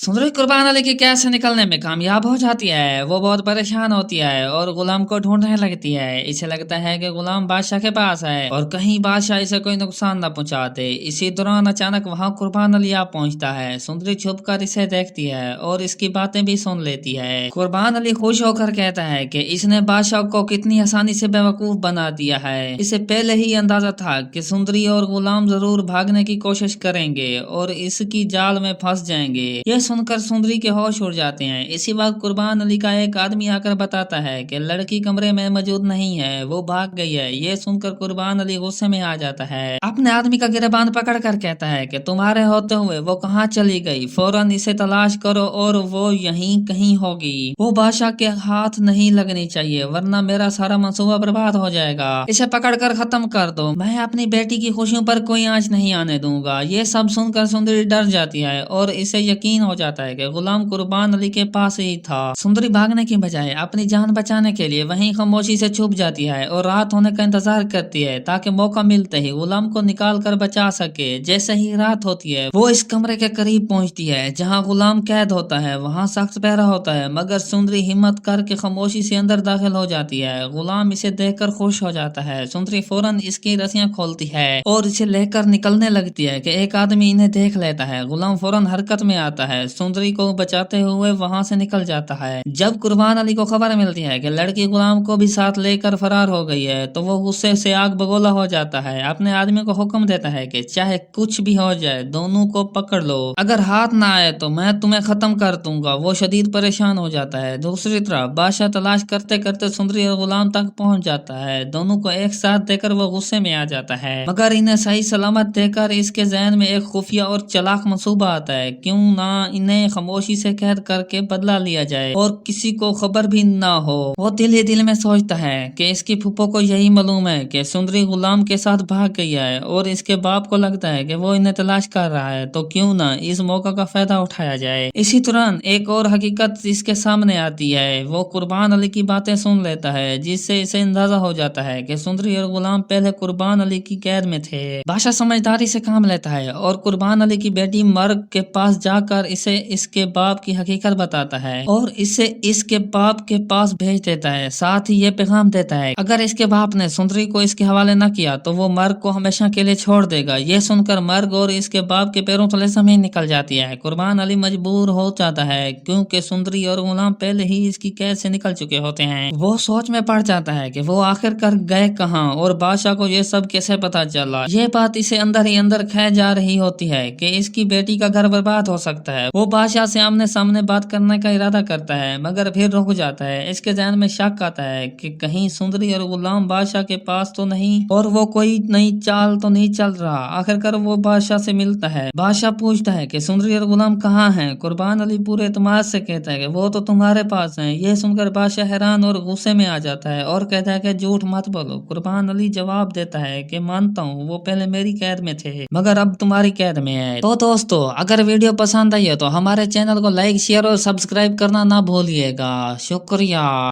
सुंदरी कुर्बान अली की कैद से निकलने में कामयाब हो जाती है। वो बहुत परेशान होती है और गुलाम को ढूंढने लगती है। इसे लगता है कि गुलाम बादशाह के पास है और कहीं बादशाह इसे कोई नुकसान न पहुंचा दे। इसी दौरान अचानक वहां कुर्बान अली आ पहुंचता है। सुंदरी छुप कर इसे देखती है और इसकी बातें भी सुन लेती है। कुर्बान अली खुश होकर कहता है कि इसने बादशाह को कितनी आसानी से बेवकूफ बना दिया है। इसे पहले ही अंदाजा था कि सुंदरी और गुलाम जरूर भागने की कोशिश करेंगे और इसकी जाल में फंस जाएंगे। यह सुनकर सुंदरी के होश उड़ जाते हैं। इसी वक्त कुर्बान अली का एक आदमी आकर बताता है कि लड़की कमरे में मौजूद नहीं है, वो भाग गई है। ये सुनकर कुर्बान अली गुस्से में आ जाता है। अपने आदमी का गिरबान पकड़कर कहता है कि तुम्हारे होते हुए वो कहाँ चली गई, फौरन इसे तलाश करो और वो यहीं कहीं होगी। वो बादशाह के हाथ नहीं लगनी चाहिए वरना मेरा सारा मंसूबा बर्बाद हो जाएगा। इसे पकड़कर खत्म कर दो, मैं अपनी बेटी की खुशियों पर कोई आंच नहीं आने दूंगा। ये सब सुनकर सुंदरी डर जाती है और इसे यकीन हो जाता है कि गुलाम कुर्बान अली के पास ही था। सुंदरी भागने की बजाय अपनी जान बचाने के लिए वहीं खामोशी से छुप जाती है और रात होने का इंतजार करती है ताकि मौका मिलते ही गुलाम को निकाल कर बचा सके। जैसे ही रात होती है वो इस कमरे के करीब पहुंचती है जहां गुलाम कैद होता है। वहां सख्त पहरा होता है मगर सुंदरी हिम्मत करके खामोशी से अंदर दाखिल हो जाती है। गुलाम इसे देखकर खुश हो जाता है। सुंदरी फौरन इसकी रस्सियां खोलती है और इसे लेकर निकलने लगती है कि एक आदमी इन्हें देख लेता है। गुलाम फौरन हरकत में आता है, सुंदरी को बचाते हुए वहां से निकल जाता है। जब कुर्बान अली को खबर मिलती है कि लड़की गुलाम को भी साथ लेकर फरार हो गई है तो वो गुस्से से आग बगोला हो जाता है। अपने आदमी को हुक्म देता है कि चाहे कुछ भी हो जाए दोनों को पकड़ लो, अगर हाथ ना आए तो मैं तुम्हें खत्म कर दूंगा। वो शदीद परेशान हो जाता है। दूसरी तरफ बादशाह तलाश करते करते सुंदरी और गुलाम तक पहुंच जाता है। दोनों को एक साथ देकर वो गुस्से में आ जाता है मगर इन्हें सही सलामत देकर इसके जहन में एक खुफिया और चालाक मंसूबा आता है। क्यों ना इन्हें खामोशी से कैद करके बदला लिया जाए और किसी को खबर भी ना हो। वो दिल ही दिल में सोचता है कि इसकी फूफो को यही मालूम है कि सुंदरी गुलाम के साथ भाग गई है और इसके बाप को लगता है कि वो इन्हें तलाश कर रहा है, तो क्यों ना इस मौका का फायदा उठाया जाए। इसी दौरान एक और हकीकत इसके सामने आती है। वो कुर्बान अली की बातें सुन लेता है जिससे इसे अंदाजा हो जाता है कि सुंदरी और गुलाम पहले कुर्बान अली की कैद में थे। बादशाह समझदारी से काम लेता है और कुर्बान अली की बेटी मर्ग के पास जाकर इसे इसके बाप की हकीकत बताता है और इसे इसके बाप के पास भेज देता है। साथ ही ये पैगाम देता है अगर इसके बाप ने सुंदरी को इसके हवाले न किया तो वो मर्ग को हमेशा के लिए छोड़ देगा। ये सुनकर मर्ग और इसके बाप के पैरों तले जमीन निकल जाती है। कुर्बान अली मजबूर हो जाता है क्योंकि सुंदरी और गुलाम पहले ही इसकी कैद से निकल चुके होते हैं। वो सोच में पड़ जाता है कि वो आखिरकार गए कहाँ और बादशाह को ये सब कैसे पता चला। ये बात इसे अंदर ही अंदर खे जा रही होती है कि इसकी बेटी का घर बर्बाद हो सकता है। वो बादशाह से आमने सामने बात करने का इरादा करता है मगर फिर रुक जाता है। इसके ज़हन में शक आता है कि कहीं सुंदरी और गुलाम बादशाह के पास तो नहीं और वो कोई नई चाल तो नहीं चल रहा। आखिरकार वो बादशाह से मिलता है। बादशाह पूछता है कि सुंदरी और गुलाम कहाँ हैं। कुर्बान अली पूरे एतमाद से कहता है कि वो तो तुम्हारे पास हैं। ये सुनकर बादशाह हैरान और गुस्से में आ जाता है और कहता है कि झूठ मत बोलो। कुर्बान अली जवाब देता है कि मानता हूँ वो पहले मेरी कैद में थे मगर अब तुम्हारी कैद में है। तो दोस्तों अगर वीडियो पसंद आई है तो हमारे चैनल को लाइक शेयर और सब्सक्राइब करना ना भूलिएगा। शुक्रिया।